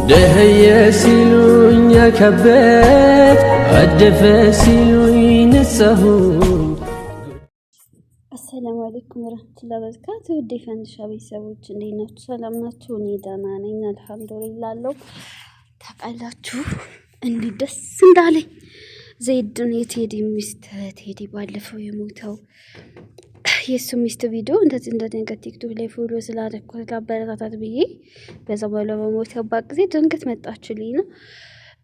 ደህየ ሲሉኝ ከበት አደፈ ሲሉኝ ነሳሁኝ። አሰላሙ አለይኩም ወራህመቱላሂ ወበረካቱ። ውድ የፈንድሻ ቤተሰቦች እንዴት ናችሁ? ሰላም ናችሁ? እኔ ደህና ነኝ አልሐምዱሊላህ አለው። ታውቃላችሁ እንዴት ደስ እንዳለኝ ዘይድን የቴዲ ሚስት ቴዲ ባለፈው የሞተው የሱ ሚስት ቪዲዮ እንደዚህ ቲክቶክ ላይ ፎሎ ስላደረኩት አበረታታት ብዬ በዛ ባለ በሞተባት ጊዜ ድንገት መጣችልኝ ነው።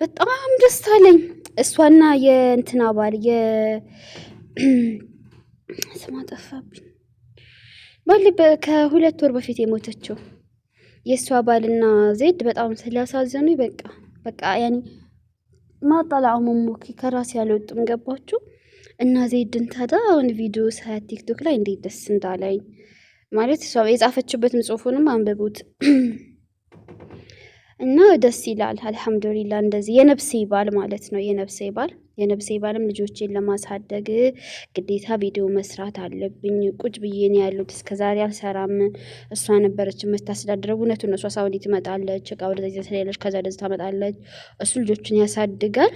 በጣም ደስ አለኝ። እሷና የእንትና ባል ስማ ጠፋብኝ ባል ከሁለት ወር በፊት የሞተችው የእሷ ባልና ዜድ በጣም ስላሳዘኑ በቃ ያኔ ማጣላው መሞኪ ከራስ ያልወጡም ገባችሁ። እና ዜድን ታዲያ አሁን ቪዲዮ ሳያት ቲክቶክ ላይ እንዴት ደስ እንዳለኝ ማለት እሷ የጻፈችበትም ጽሑፉንም አንብቡት እና ደስ ይላል። አልሐምዱሊላህ እንደዚህ የነፍሴ ባል ማለት ነው። የነፍሴ ባልም ልጆቼን ለማሳደግ ግዴታ ቪዲዮ መስራት አለብኝ። ቁጭ ብዬ ነው ያሉት እስከዛሬ አልሰራም። እሷ ነበረች የምታስተዳድረው። እውነቱን ነው። እሷ ሳውዲ ትመጣለች፣ እቃ ወደዚህ ትሄዳለች፣ ከዛ ወደዚህ ታመጣለች። እሱ ልጆቹን ያሳድጋል።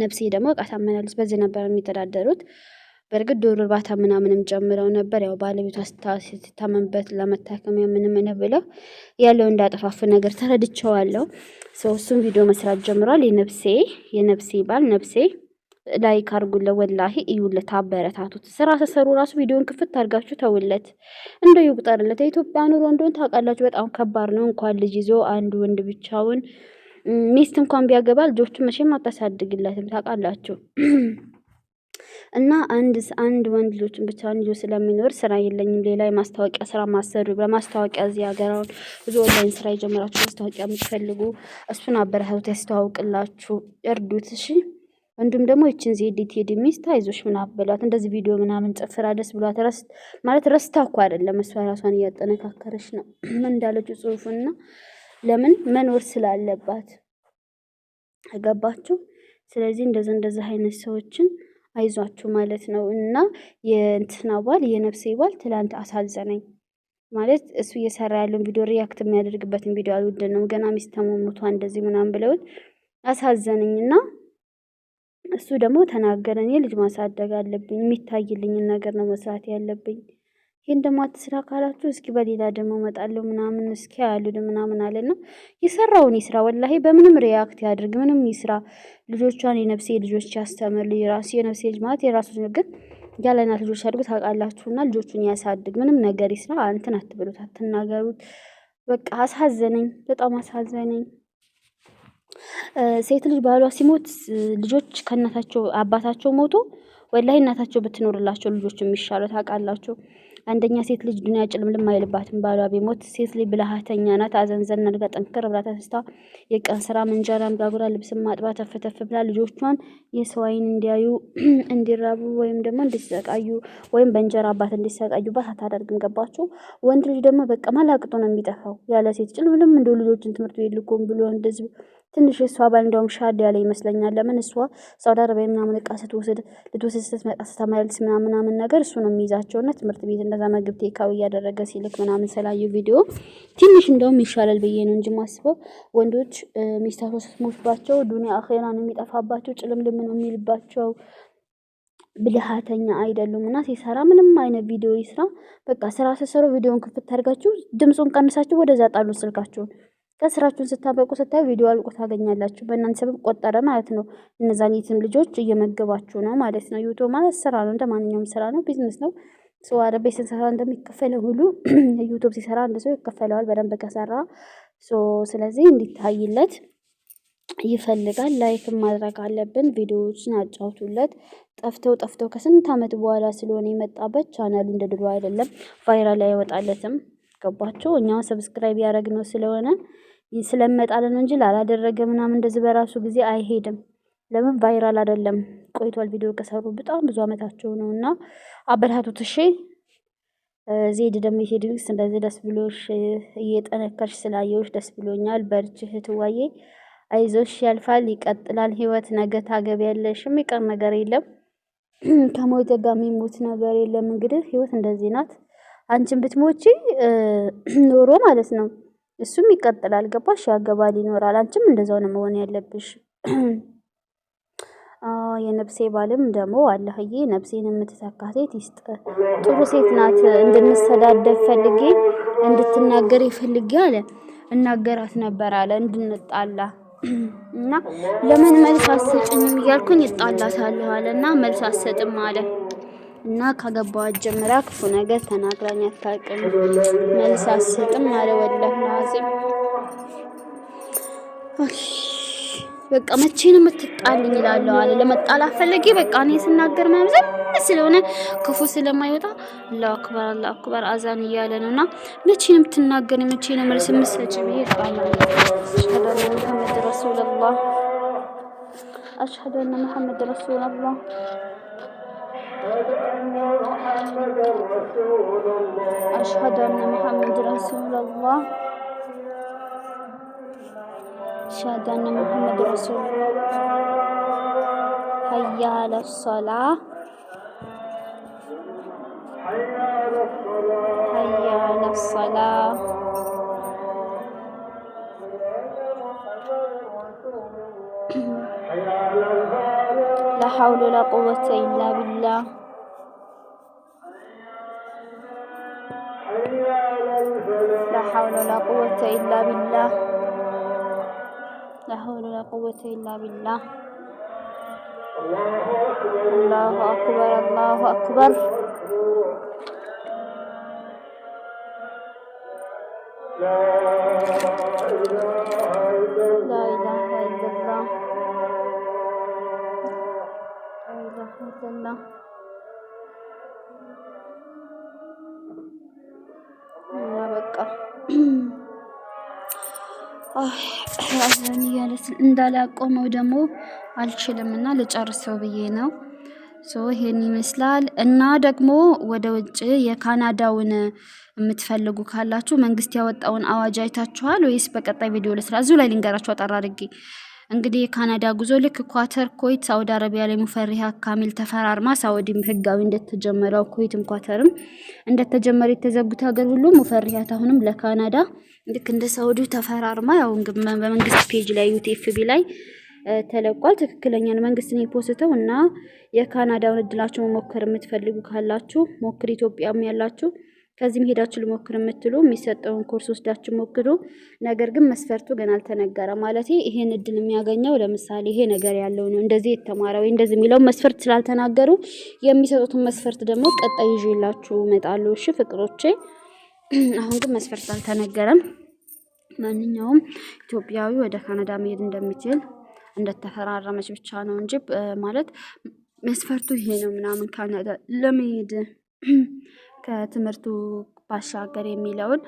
ነፍሴ ደግሞ እቃ ታመናለች። በዚህ ነበር የሚተዳደሩት። በእርግጥ ዶሮ እርባታ ምናምንም ጨምረው ነበር። ያው ባለቤቷ ስትታመምበት ለመታከሚያ ምንም ብለው ያለው እንዳጠፋፍ ነገር ተረድቼዋለሁ። እሱም ቪዲዮ መስራት ጀምሯል። የነፍሴ ባል ነፍሴ ላይክ አድርጉለት፣ ወላሂ እዩለት፣ አበረታቱት። ስራ ተሰሩ ራሱ ቪዲዮን ክፍት አድርጋችሁ ተውለት፣ እንደው ይቁጠርለት። የኢትዮጵያ ኑሮ እንደሆነ ታውቃላችሁ በጣም ከባድ ነው። እንኳን ልጅ ይዞ አንድ ወንድ ብቻውን ሚስት እንኳን ቢያገባ ልጆቹ መቼም አታሳድግለትም ታውቃላችሁ። እና አንድ ወንድ ልጆችን ብቻውን ይዞ ስለሚኖር ስራ የለኝም ሌላ የማስታወቂያ ስራ ማሰሩ በማስታወቂያ እዚህ ሀገራውን ብዙ ኦንላይን ስራ የጀመራችሁ ማስታወቂያ የምትፈልጉ እሱን አበረታቱት፣ ያስተዋውቅላችሁ፣ እርዱት። እሺ እንዲሁም ደግሞ ይችን ዜድ ቴዲ ሚስት አይዞሽ ምናምን በሏት። እንደዚህ ቪዲዮ ምናምን ጨፍራ ደስ ብሏት ማለት ረስታ እኮ አይደለም እሷ ራሷን እያጠነካከረች ነው። ምን እንዳለችው ጽሑፉና ለምን መኖር ስላለባት ገባችሁ። ስለዚህ እንደዚህ አይነት ሰዎችን አይዟችሁ ማለት ነው። እና የእንትና ባል የነፍሴ ባል ትላንት አሳዘነኝ ማለት እሱ እየሰራ ያለውን ቪዲዮ ሪያክት የሚያደርግበትን ቪዲዮ አልወደንም። ገና ሚስት ሞቷ እንደዚህ ምናምን ብለውት አሳዘነኝና እሱ ደግሞ ተናገረኝ። ልጅ ማሳደግ አለብኝ፣ የሚታይልኝን ነገር ነው መስራት ያለብኝ። ይሄን ደግሞ አትስራ ካላችሁ እስኪ በሌላ ደግሞ እመጣለሁ ምናምን እስኪ ያሉት ምናምን አለና የሰራውን ይስራ። ወላሂ በምንም ሪያክት ያድርግ ምንም ይስራ። ልጆቿን የነፍሴ ልጆች ያስተምር። የነፍሴ ልጅ ማለት የራሱ ግን ያለናት ልጆች አድርጉ ታውቃላችሁና ልጆቹን ያሳድግ። ምንም ነገር ይስራ። እንትን አትብሉት፣ አትናገሩት። በቃ አሳዘነኝ፣ በጣም አሳዘነኝ። ሴት ልጅ ባሏ ሲሞት ልጆች ከእናታቸው አባታቸው ሞቶ ወላሂ እናታቸው ብትኖርላቸው ልጆች የሚሻለው ታውቃላችሁ። አንደኛ ሴት ልጅ ዱንያ ጭልምልም አይልባትም ባሏ ቢሞት። ሴት ልጅ ብልሃተኛ ናት። አዘንዘን አድርጋ ጠንከር ብላ ተስታ የቀን ስራ እንጀራም ጋግራ ልብስም ማጥባ ተፈተፍ ብላ ልጆቿን የሰው ዓይን እንዲያዩ እንዲራቡ ወይም ደግሞ እንዲሰቃዩ ወይም በእንጀራ አባት እንዲሰቃዩባት አታደርግም። ገባችሁ? ወንድ ልጅ ደግሞ በቃ ማላቅጦ ነው የሚጠፋው ያለ ሴት ጭልምልም እንደው ልጆችን ትምህርት ቤት ልኮም ብሎ እንደዚህ ትንሽ እሷ ባል እንደውም ሻድ ያለ ይመስለኛል። ለምን እሷ ሳውዲ አረቢያ ምናምን እቃ ልትወስድ ስትመጣ ስትመልስ ምናምን ነገር እሱ ነው የሚይዛቸውና ትምህርት ቤት እንደዛ ምግብ ቴካው እያደረገ ሲልክ ምናምን ስላዩ ቪዲዮ ትንሽ እንደውም ይሻላል ብዬ ነው እንጂ ማስበው ወንዶች ሚስታቸው ስትሞትባቸው ዱንያ አኺራን የሚጠፋባቸው ጭልምልም ነው የሚልባቸው። ብልሃተኛ አይደሉም። እና ሲሰራ ምንም አይነት ቪዲዮ ይስራ። በቃ ስራ ሲሰሩ ቪዲዮን ክፍት አድርጋችሁ ድምጹን ቀንሳችሁ ወደዛ ጣሉት ስልካችሁን። ከስራችሁን ስታበቁ ስታዩ ቪዲዮ አልቆ ታገኛላችሁ። በእናንተ ሰበብ ቆጠረ ማለት ነው። እነዛን የትም ልጆች እየመገባችሁ ነው ማለት ነው። ዩቲዩብ ማለት ስራ ነው፣ እንደማንኛውም ስራ ነው፣ ቢዝነስ ነው። ሰው አረቤ ስንሰራ እንደሚከፈለው ሁሉ ዩቲዩብ ሲሰራ እንደሰው ይከፈለዋል በደንብ ከሰራ። ስለዚህ እንዲታይለት ይፈልጋል። ላይክ ማድረግ አለብን። ቪዲዮዎችን አጫውቱለት። ጠፍተው ከስንት ዓመት በኋላ ስለሆነ የመጣበት ቻናሉ እንደ ድሮ አይደለም፣ ቫይራል አይወጣለትም። ገባችሁ? እኛው ሰብስክራይብ ያደረግነው ስለሆነ ስለመጣለን እንጂ ላላደረገ ምናምን እንደዚህ በራሱ ጊዜ አይሄድም። ለምን ቫይራል አይደለም፣ ቆይቷል። ቪዲዮ ከሰሩ በጣም ብዙ አመታቸው ነውና አበረታቱት። እሺ ዜድ ደግሞ ይሄድልስ እንደዚህ ደስ ብሎሽ እየጠነከርሽ ስላየውሽ ደስ ብሎኛል። በርቺ እህትዋዬ፣ አይዞሽ፣ ያልፋል፣ ይቀጥላል ህይወት። ነገ ታገቢያለሽ፣ የሚቀር ነገር የለም። ከሞት ጋር የሚሞት ነገር የለም። እንግዲህ ህይወት እንደዚህ ናት። አንቺን ብትሞቺ ኖሮ ማለት ነው እሱም ይቀጥላል። ገባሽ? ያገባል፣ ይኖራል። አንቺም እንደዛው ነው መሆን ያለብሽ። የነፍሴ ባልም ደግሞ አላህዬ ነፍሴን የምትተካ ሴት ይስጥ። ጥሩ ሴት ናት። እንድንሰዳደብ ፈልጌ እንድትናገር ይፈልጌ አለ እናገራት ነበር አለ እንድንጣላ እና ለምን መልስ አትሰጭኝም እያልኩኝ እጣላታለሁ አለና መልስ አትሰጥም አለ እና ካገባኋት ጀምራ ክፉ ነገር ተናግራኝ አታውቅም። መልስ አትሰጥም አለ ወላሂ ናዚም። በቃ መቼ ነው የምትጣልኝ ይላል አለ። ለመጣላት ፈልጌ በቃ እኔ ስናገር ምናምን ስለሆነ ክፉ ስለማይወጣ አላሁ አክበር አዛን እያለ ነውና መቼ ነው የምትናገረኝ? መቼ ነው መልስ የምትሰጪ ብዬ ጣላኝ። አሽሀዱ አነ ሙሐመድ ረሱላህ አሽሀዱ አነ ሙሐመድ ረሱላህ አሽሀዱ አነ ሙሐመድ ረሱላህ أشهد أن محمد رسول الله. حي على الصلاة. حي على الصلاة. لا حول ولا قوة إلا بالله. لا حول ولا قوة إلا بالله. لا حول ولا قوة إلا بالله. الله أكبر الله أكبر. لا إله إلا الله. لا إله إلا الله. يا بقى አዛን እያለት እንዳላቆመው ደግሞ አልችልምና ልጨርሰው ብዬ ነው። ይሄን ይመስላል። እና ደግሞ ወደ ውጭ የካናዳውን የምትፈልጉ ካላችሁ መንግስት ያወጣውን አዋጅ አይታችኋል ወይስ በቀጣይ ቪዲዮ ልስራ? እዚሁ ላይ ልንገራችሁ አጠር አድርጌ። እንግዲህ የካናዳ ጉዞ ልክ ኳተር፣ ኩዌት፣ ሳውዲ አረቢያ ላይ ሙፈሪሃ ካሚል ተፈራርማ ሳውዲም ህጋዊ እንደተጀመረው ኩዌትም ኳተርም እንደተጀመረ የተዘጉት ሀገር ሁሉ ሙፈሪሃት አሁንም ለካናዳ ልክ እንደ ሳውዲው ተፈራርማ ያው በመንግስት ፔጅ ላይ ዩቲኤፍቢ ላይ ተለቋል። ትክክለኛ ነው፣ መንግስት ነው የፖስተው። እና የካናዳውን እድላችሁ መሞከር የምትፈልጉ ካላችሁ ሞክር። ኢትዮጵያም ያላችሁ ከዚህም ሄዳችሁ ልሞክር የምትሉ የሚሰጠውን ኮርስ ወስዳችሁ ሞክሩ። ነገር ግን መስፈርቱ ገና አልተነገረም። ማለት ይሄን እድል የሚያገኘው ለምሳሌ ይሄ ነገር ያለው ነው እንደዚህ የተማረ ወይ እንደዚህ የሚለው መስፈርት ስላልተናገሩ የሚሰጡትን መስፈርት ደግሞ ቀጣይ ይዤላችሁ እመጣለሁ። እሺ ፍቅሮቼ፣ አሁን ግን መስፈርት አልተነገረም። ማንኛውም ኢትዮጵያዊ ወደ ካናዳ መሄድ እንደሚችል እንደተፈራረመች ብቻ ነው እንጂ ማለት መስፈርቱ ይሄ ነው ምናምን ካናዳ ለመሄድ ከትምህርቱ ባሻገር የሚለውን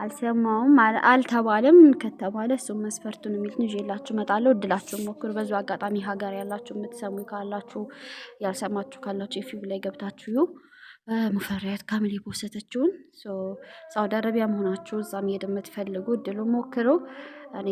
አልሰማውም፣ አልተባለም። ከተባለ እሱ መስፈርቱን የሚል ይዤላችሁ እመጣለሁ። እድላችሁን ሞክሩ። በዚሁ አጋጣሚ ሀገር ያላችሁ የምትሰሙ ካላችሁ ያልሰማችሁ ካላችሁ የፊብ ላይ ገብታችሁ ሙፈሪያት ካሚል የፖስተችውን ሳውዲ አረቢያ መሆናችሁ እዛ መሄድ የምትፈልጉ እድሉን ሞክሩ። እኔ